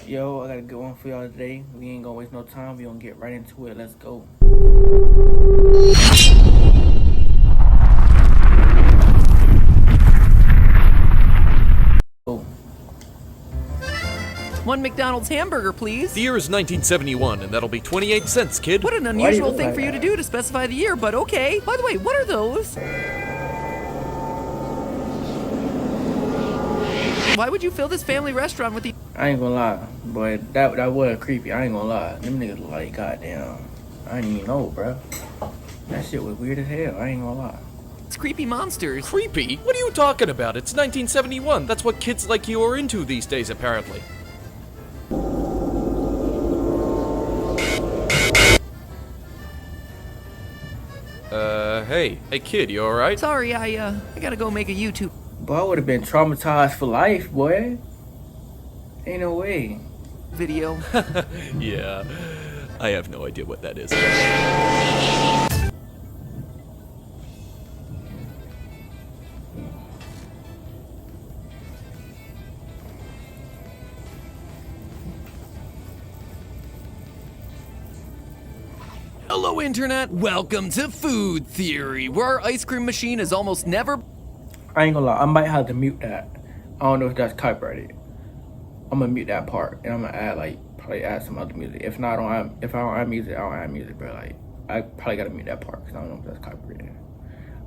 Yo, I got a good one for y'all today. We ain't gonna waste no time. We gonna get right into it. Let's go. One McDonald's hamburger, please. The year is 1971, and that'll be 28 cents, kid. What an unusual thing for you to do to specify the year, but okay. By the way, what are those? Why would you fill this family restaurant with the... I ain't gonna lie, boy. That was creepy. I ain't gonna lie. Them niggas look like goddamn. I didn't even know, bro. That shit was weird as hell. I ain't gonna lie. It's creepy monsters. Creepy? What are you talking about? It's 1971. That's what kids like you are into these days, apparently. Hey kid, you alright? Sorry, I gotta go make a YouTube Boy, I would have been traumatized for life, boy. Ain't no way. video. Yeah, I have no idea what that is. Hello, Internet. Welcome to Food Theory, where our ice cream machine is almost never... I ain't gonna lie. I might have to mute that. I don't know if that's copyrighted. I'm gonna mute that part, and I'm gonna add probably add some other music. If not, if I don't add music, I don't add music. But I probably gotta mute that part because I don't know if that's copyrighted.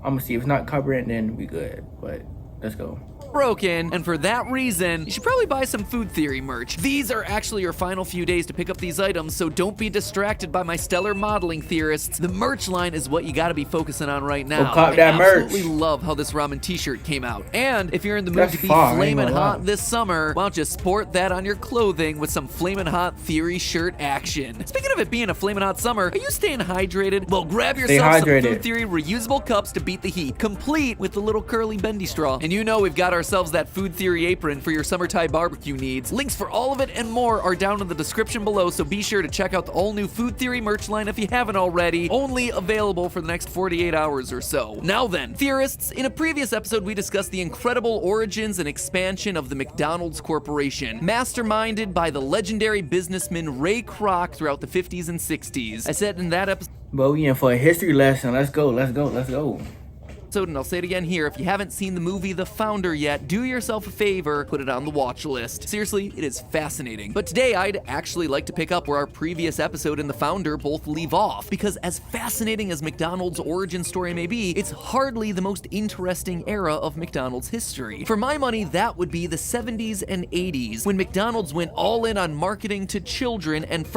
I'm gonna see if it's not copyrighted, then we good. But let's go. broken, and for that reason, you should probably buy some Food Theory merch. These are actually your final few days to pick up these items, so don't be distracted by my stellar modeling theorists. The merch line is what you gotta be focusing on right now. Go cop that merch. I absolutely love how this ramen t-shirt came out. And if you're in the mood to be flamin' hot this summer, why don't you sport that on your clothing with some flamin' hot Theory shirt action. Speaking of it being a flamin' hot summer, are you staying hydrated? Well, grab yourself some Food Theory reusable cups to beat the heat, complete with the little curly bendy straw. And you know we've got ourselves that Food Theory apron for your summertime barbecue needs. Links for all of it and more are down in the description below, so be sure to check out the all-new Food Theory merch line if you haven't already. Only available for the next 48 hours or so. Now then, theorists, in a previous episode we discussed the incredible origins and expansion of the McDonald's Corporation, masterminded by the legendary businessman Ray Kroc throughout the 50s and 60s. I said in that episode... But we in for a history lesson. Let's go, let's go, let's go. And I'll say it again here, if you haven't seen the movie The Founder yet, do yourself a favor, put it on the watch list. Seriously, it is fascinating. But today, I'd actually like to pick up where our previous episode and The Founder both leave off, because as fascinating as McDonald's origin story may be, it's hardly the most interesting era of McDonald's history. For my money, that would be the 70s and 80s, when McDonald's went all in on marketing to children and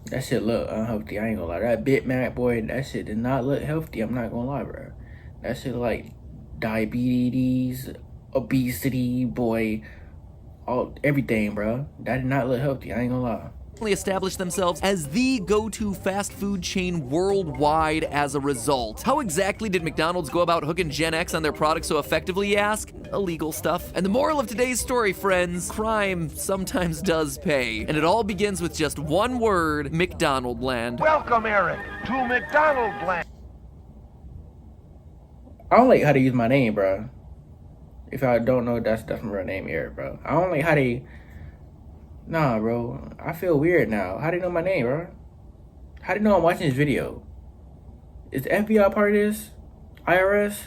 That shit look unhealthy, I ain't gonna lie. That Big Mac, boy, that shit did not look healthy, I'm not gonna lie, bro. That shit like diabetes, obesity, boy, everything, bro. That did not look healthy, I ain't gonna lie. Established themselves as the go-to fast food chain worldwide as a result. How exactly did McDonald's go about hooking Gen X on their products so effectively, you ask? Illegal stuff. And the moral of today's story, friends, crime sometimes does pay. And it all begins with just one word: McDonaldland. Welcome, Eric, to McDonaldland. I don't like how they use my name, bro. If I don't know, that's my real name, Eric, bro. I don't like how they... Nah, bro. I feel weird now. How do you know my name, bro? How do you know I'm watching this video? Is the FBI part of this? IRS?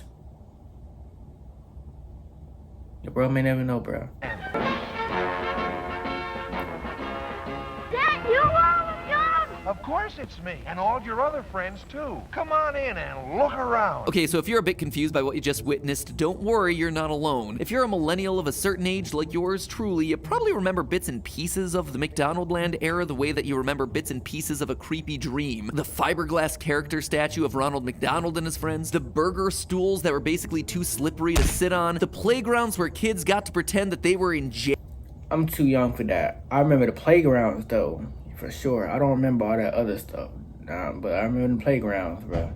The bro may never know, bro. Of course it's me, and all your other friends too. Come on in and look around. Okay, so if you're a bit confused by what you just witnessed, don't worry, you're not alone. If you're a millennial of a certain age like yours truly, you probably remember bits and pieces of the McDonaldland era the way that you remember bits and pieces of a creepy dream. The fiberglass character statue of Ronald McDonald and his friends, the burger stools that were basically too slippery to sit on, the playgrounds where kids got to pretend that they were in jail. I'm too young for that. I remember the playgrounds, though. For sure. I don't remember all that other stuff. But I remember the playgrounds, bro.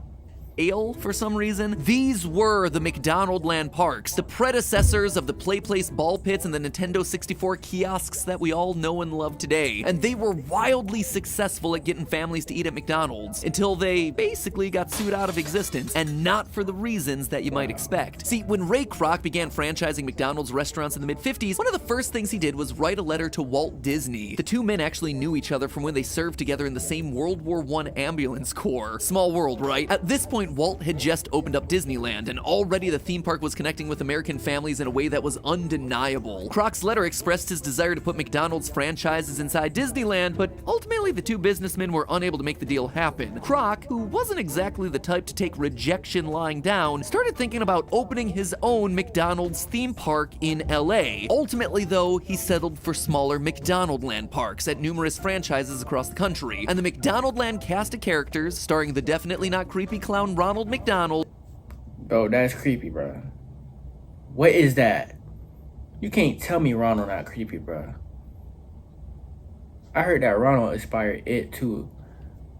ale for some reason. These were the McDonaldland parks, the predecessors of the Play Place ball pits and the Nintendo 64 kiosks that we all know and love today. And they were wildly successful at getting families to eat at McDonald's until they basically got sued out of existence, and not for the reasons that you might expect. See, when Ray Kroc began franchising McDonald's restaurants in the mid-50s, one of the first things he did was write a letter to Walt Disney. The two men actually knew each other from when they served together in the same World War I ambulance corps. Small world, right? At this point, Walt had just opened up Disneyland, and already the theme park was connecting with American families in a way that was undeniable. Kroc's letter expressed his desire to put McDonald's franchises inside Disneyland, but ultimately the two businessmen were unable to make the deal happen. Kroc, who wasn't exactly the type to take rejection lying down, started thinking about opening his own McDonald's theme park in LA. Ultimately, though, he settled for smaller McDonaldland parks at numerous franchises across the country, and the McDonaldland cast of characters, starring the definitely not creepy clown Ronald McDonald. Bro, that's creepy, bro. What is that? You can't tell me Ronald not creepy, bro. I heard that Ronald inspired it too,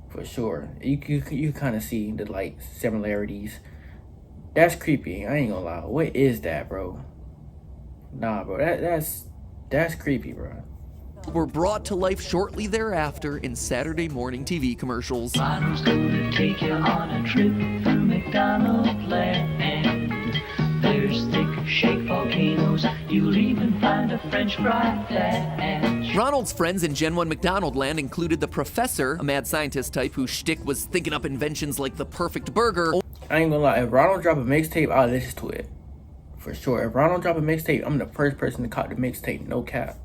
for sure. You kind of see the like similarities. That's creepy. I ain't gonna lie. What is that, bro? Nah, bro. That's creepy, bro. Were brought to life shortly thereafter in Saturday morning TV commercials. Ronald's gonna take you on a trip through McDonaldland. There's thick shaped volcanoes. You'll even find a French fry patch. Ronald's friends in Gen 1 McDonaldland included the professor, a mad scientist type whose shtick was thinking up inventions like the perfect burger. I ain't gonna lie. If Ronald drop a mixtape, I'll listen to it. For sure. If Ronald drop a mixtape, I'm the first person to cop the mixtape. No cap.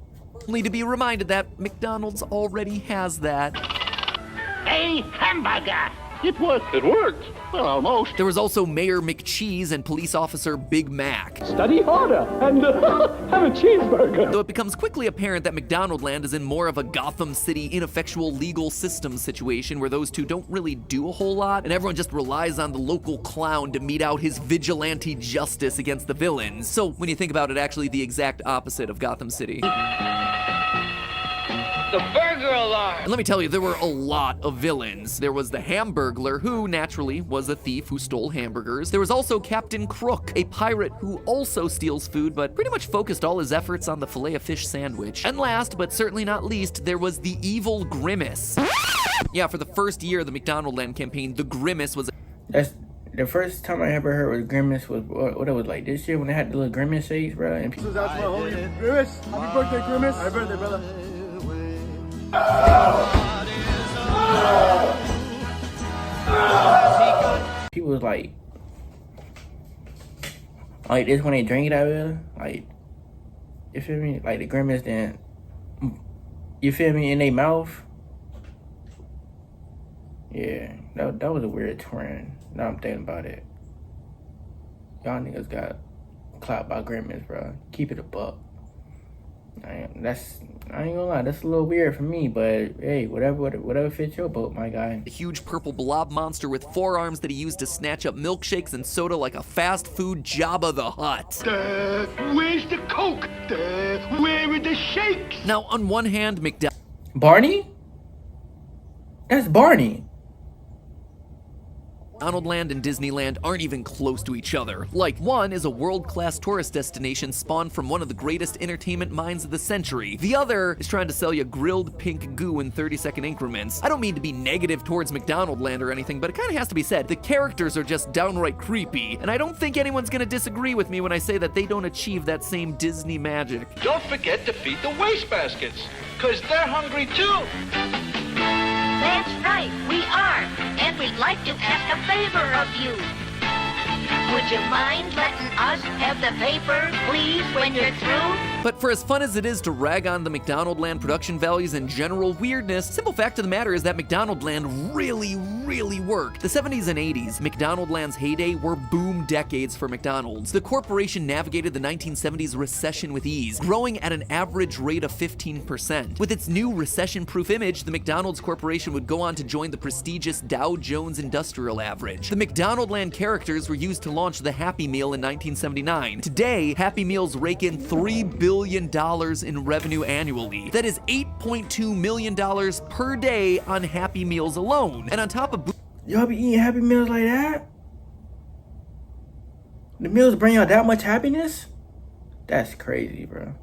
Only to be reminded that McDonald's already has that. A hamburger! It worked. It worked. Well, almost. There was also Mayor McCheese and police officer Big Mac. Study harder and have a cheeseburger. Though it becomes quickly apparent that McDonaldland is in more of a Gotham City ineffectual legal system situation where those two don't really do a whole lot, and everyone just relies on the local clown to mete out his vigilante justice against the villains. So when you think about it, actually the exact opposite of Gotham City. The burger alarm! And let me tell you, there were a lot of villains. There was the Hamburglar, who naturally was a thief who stole hamburgers. There was also Captain Crook, a pirate who also steals food, but pretty much focused all his efforts on the Filet-O-Fish sandwich. And last, but certainly not least, there was the evil Grimace. Yeah, for the first year of the McDonaldland campaign, the Grimace was... That's the first time I ever heard was Grimace was what it was like this year when they had the little Grimace shades, bro. And people... That's my homie Grimace. Happy birthday, Grimace. Happy birthday, brother. People was like this when they drink it out of it, like, you feel me? Like the Grimace, then, you feel me, in their mouth. Yeah, that was a weird trend. Now I'm thinking about it. Y'all niggas got clout by Grimace, bro. Keep it a buck. I ain't gonna lie, that's a little weird for me, but hey, whatever fits your boat, my guy. A huge purple blob monster with forearms that he used to snatch up milkshakes and soda like a fast food Jabba the Hutt. Where's the Coke? Where are the shakes? Now, on one hand, Barney? That's Barney. McDonaldland and Disneyland aren't even close to each other. Like, one is a world-class tourist destination spawned from one of the greatest entertainment minds of the century. The other is trying to sell you grilled pink goo in 30-second increments. I don't mean to be negative towards McDonaldland or anything, but it kind of has to be said. The characters are just downright creepy, and I don't think anyone's gonna disagree with me when I say that they don't achieve that same Disney magic. Don't forget to feed the wastebaskets, because they're hungry too. That's right, we are. And we'd like to ask a favor of you. Would you mind letting us have the paper, please, when you're through? But for as fun as it is to rag on the McDonaldland production values and general weirdness, simple fact of the matter is that McDonaldland really worked. The 70s and 80s, McDonaldland's heyday, were boom decades for McDonald's. The corporation navigated the 1970s recession with ease, growing at an average rate of 15%. With its new recession-proof image, the McDonald's Corporation would go on to join the prestigious Dow Jones Industrial Average. The McDonaldland characters were used to launch the Happy Meal in 1979. Today, Happy Meals rake in $3 billion in revenue annually. That is $8.2 million per day on Happy Meals alone. And on top of... Y'all be eating Happy Meals like that? The meals bring y'all that much happiness? That's crazy, bro.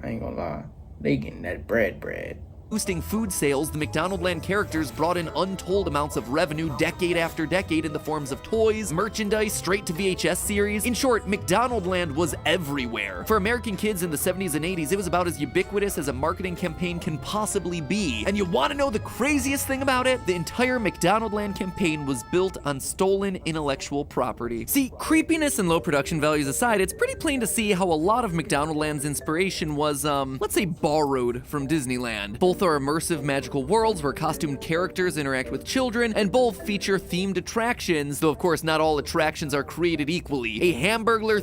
I ain't gonna lie. They getting that bread. Boosting food sales, the McDonaldland characters brought in untold amounts of revenue decade after decade in the forms of toys, merchandise, straight-to-VHS series. In short, McDonaldland was everywhere. For American kids in the 70s and 80s, it was about as ubiquitous as a marketing campaign can possibly be. And you want to know the craziest thing about it? The entire McDonaldland campaign was built on stolen intellectual property. See, creepiness and low production values aside, it's pretty plain to see how a lot of McDonaldland's inspiration was, let's say, borrowed from Disneyland. Both are immersive magical worlds where costumed characters interact with children, and both feature themed attractions, though of course not all attractions are created equally. A Hamburglar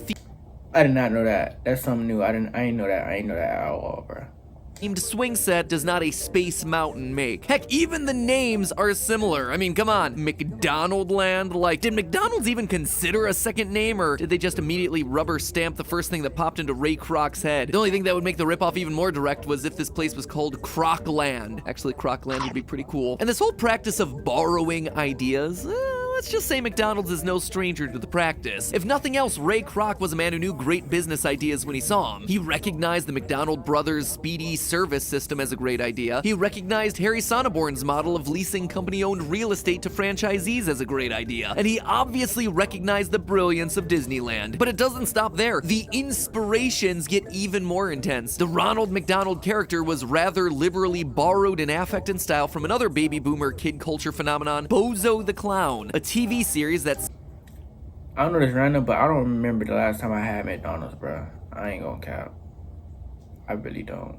I did not know that. That's something new. I didn't know that. I ain't know that at all, bro. themed swing set does not a Space Mountain make. Heck, even the names are similar. I mean, come on, McDonaldland? Like, did McDonald's even consider a second name, or did they just immediately rubber stamp the first thing that popped into Ray Kroc's head? The only thing that would make the ripoff even more direct was if this place was called Crocland. Actually, Crocland would be pretty cool. And this whole practice of borrowing ideas, let's just say McDonald's is no stranger to the practice. If nothing else, Ray Kroc was a man who knew great business ideas when he saw them. He recognized the McDonald Brothers speedy service system as a great idea. He recognized Harry Sonneborn's model of leasing company-owned real estate to franchisees as a great idea. And he obviously recognized the brilliance of Disneyland. But it doesn't stop there. The inspirations get even more intense. The Ronald McDonald character was rather liberally borrowed in affect and style from another baby boomer kid culture phenomenon, Bozo the Clown, a TV series that's... I don't know this random, but I don't remember the last time I had McDonald's, bro. I ain't gonna cap. I really don't.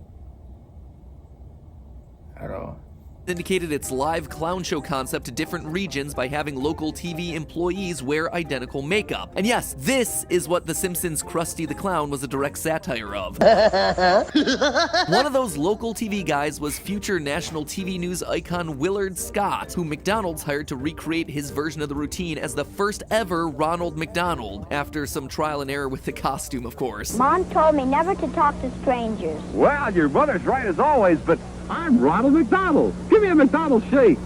At all. Indicated its live clown show concept to different regions by having local TV employees wear identical makeup. And yes, this is what The Simpsons' Krusty the Clown was a direct satire of. One of those local TV guys was future national TV news icon Willard Scott, who McDonald's hired to recreate his version of the routine as the first ever Ronald McDonald, after some trial and error with the costume, of course. Mom told me never to talk to strangers. Well, your mother's right as always, but I'm Ronald McDonald. Give me a McDonald's shake.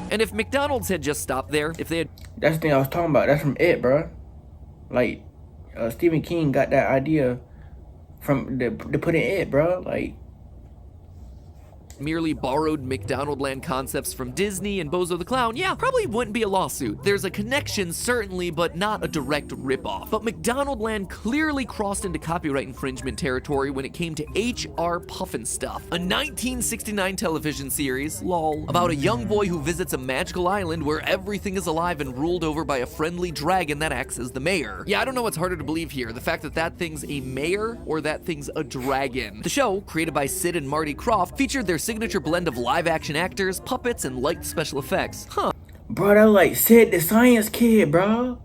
And if McDonald's had just stopped there, if they had... That's the thing I was talking about. That's from It, bro. Like, Stephen King got that idea from to put in It, bro. Like, merely borrowed McDonaldland concepts from Disney and Bozo the Clown, yeah, probably wouldn't be a lawsuit. There's a connection, certainly, but not a direct ripoff. But McDonaldland clearly crossed into copyright infringement territory when it came to H.R. Pufnstuf, a 1969 television series, lol, about a young boy who visits a magical island where everything is alive and ruled over by a friendly dragon that acts as the mayor. Yeah, I don't know what's harder to believe here, the fact that that thing's a mayor or that thing's a dragon. The show, created by Sid and Marty Krofft, featured their signature blend of live-action actors, puppets, and light special effects. Huh. bro, that like Sid the Science Kid, bro.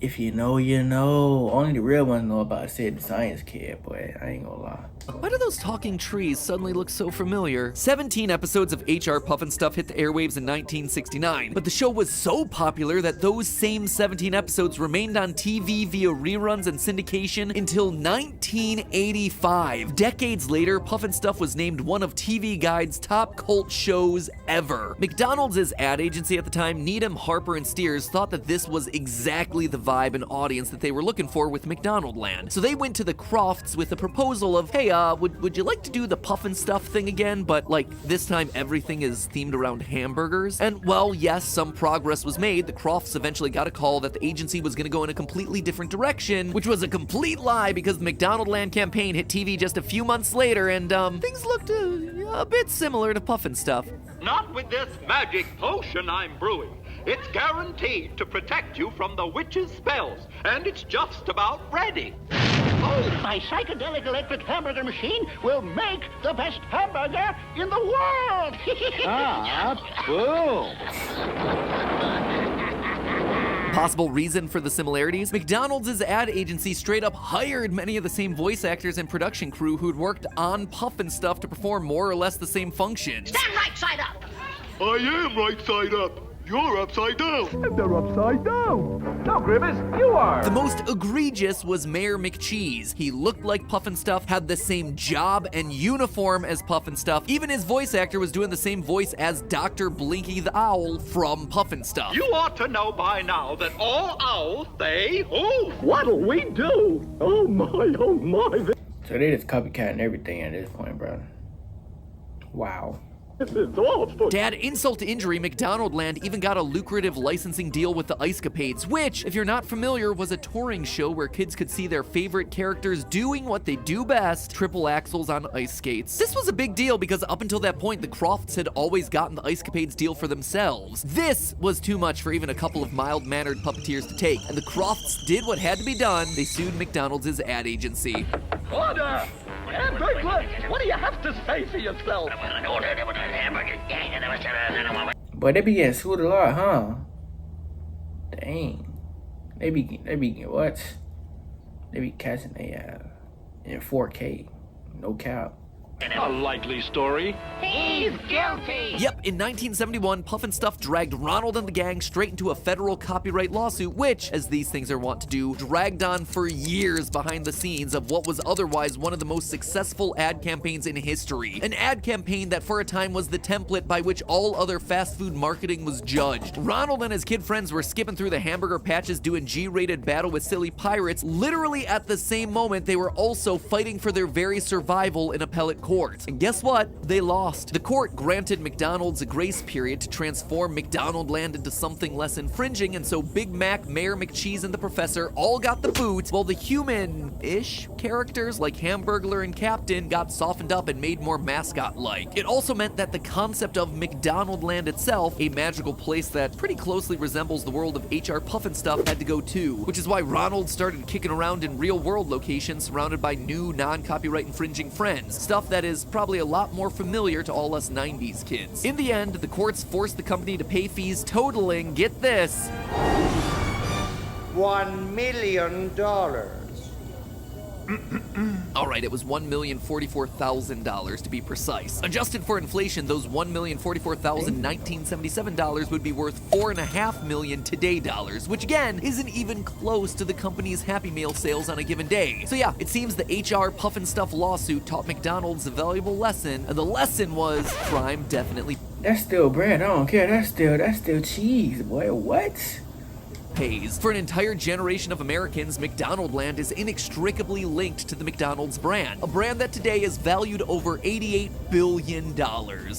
If you know, you know. Only the real ones know about Sid the Science Kid, boy. I ain't gonna lie. Why do those talking trees suddenly look so familiar? 17 episodes of H.R. Pufnstuf hit the airwaves in 1969, but the show was so popular that those same 17 episodes remained on TV via reruns and syndication until 1985. Decades later, Pufnstuf was named one of TV Guide's top cult shows ever. McDonald's ad agency at the time, Needham, Harper, and Steers, thought that this was exactly the vibe and audience that they were looking for with McDonaldland. So they went to the Crofts with a proposal of, hey, would you like to do the Pufnstuf thing again, but like this time everything is themed around hamburgers? And well, yes, some progress was made. The Crofts eventually got a call that the agency was gonna go in a completely different direction, which was a complete lie because the McDonaldland campaign hit TV just a few months later, and things looked a bit similar to Pufnstuf. Not with this magic potion I'm brewing. It's guaranteed to protect you from the witch's spells, and it's just about ready. Oh, my psychedelic electric hamburger machine will make the best hamburger in the world! Boom! Possible reason for the similarities? McDonald's ad agency straight up hired many of the same voice actors and production crew who'd worked on Pufnstuf to perform more or less the same functions. Stand right side up. I am right side up. You're upside down. And they're upside down. No, Grimace, you are. The most egregious was Mayor McCheese. He looked like Puffnstuff, had the same job and uniform as Puffnstuff. Even his voice actor was doing the same voice as Dr. Blinky the Owl from Puffnstuff. You ought to know by now that all owls, they hoof. What'll we do? Oh my, oh my. So they just copycatting everything at this point, bro. Wow. This is awful. To add insult to injury, McDonaldland even got a lucrative licensing deal with the Ice Capades, which, if you're not familiar, was a touring show where kids could see their favorite characters doing what they do best, triple axels on ice skates. This was a big deal because up until that point, the Crofts had always gotten the Ice Capades deal for themselves. This was too much for even a couple of mild-mannered puppeteers to take, and the Crofts did what had to be done. They sued McDonald's ad agency. Order! And Biglet, what do you have to say for yourself? But they be getting sued a lot, huh? Dang. They be what? They be catching in 4K. No cap. A likely story. He's guilty. Yep, in 1971, Puffnstuff dragged Ronald and the gang straight into a federal copyright lawsuit, which, as these things are wont to do, dragged on for years behind the scenes of what was otherwise one of the most successful ad campaigns in history. An ad campaign that for a time was the template by which all other fast food marketing was judged. Ronald and his kid friends were skipping through the hamburger patches doing G-rated battle with silly pirates. Literally at the same moment, they were also fighting for their very survival in appellate court. And guess what? They lost. The court granted McDonald's a grace period to transform McDonaldland into something less infringing, and so Big Mac, Mayor McCheese, and the Professor all got the boot, while the human-ish characters like Hamburglar and Captain got softened up and made more mascot-like. It also meant that the concept of McDonaldland itself, a magical place that pretty closely resembles the world of HR Puffnstuff, had to go too, which is why Ronald started kicking around in real-world locations surrounded by new non-copyright infringing friends, stuff that is probably a lot more familiar to all us 90s kids. In the end, the courts forced the company to pay fees totaling, get this, $1 million. Alright, it was $1,044,000 to be precise. Adjusted for inflation, those $1,044,1977 would be worth $4.5 million today dollars, which again, isn't even close to the company's Happy Meal sales on a given day. So yeah, it seems the HR Puffnstuff lawsuit taught McDonald's a valuable lesson, and the lesson was crime definitely That's still bread, I don't care. That's still cheese, boy. What? pays. For an entire generation of Americans, McDonaldland is inextricably linked to the McDonald's brand, a brand that today is valued over $88 billion.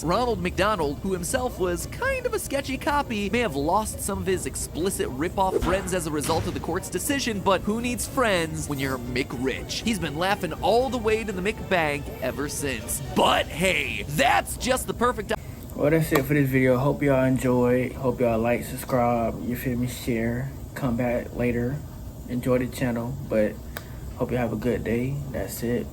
Ronald McDonald, who himself was kind of a sketchy copy, may have lost some of his explicit rip-off friends as a result of the court's decision, but who needs friends when you're McRich? He's been laughing all the way to the McBank ever since. But hey, that's just the perfect... Well, that's it for this video. Hope y'all enjoyed. Hope y'all like, subscribe, you feel me, share, come back later, enjoy the channel, but hope you have a good day. That's it.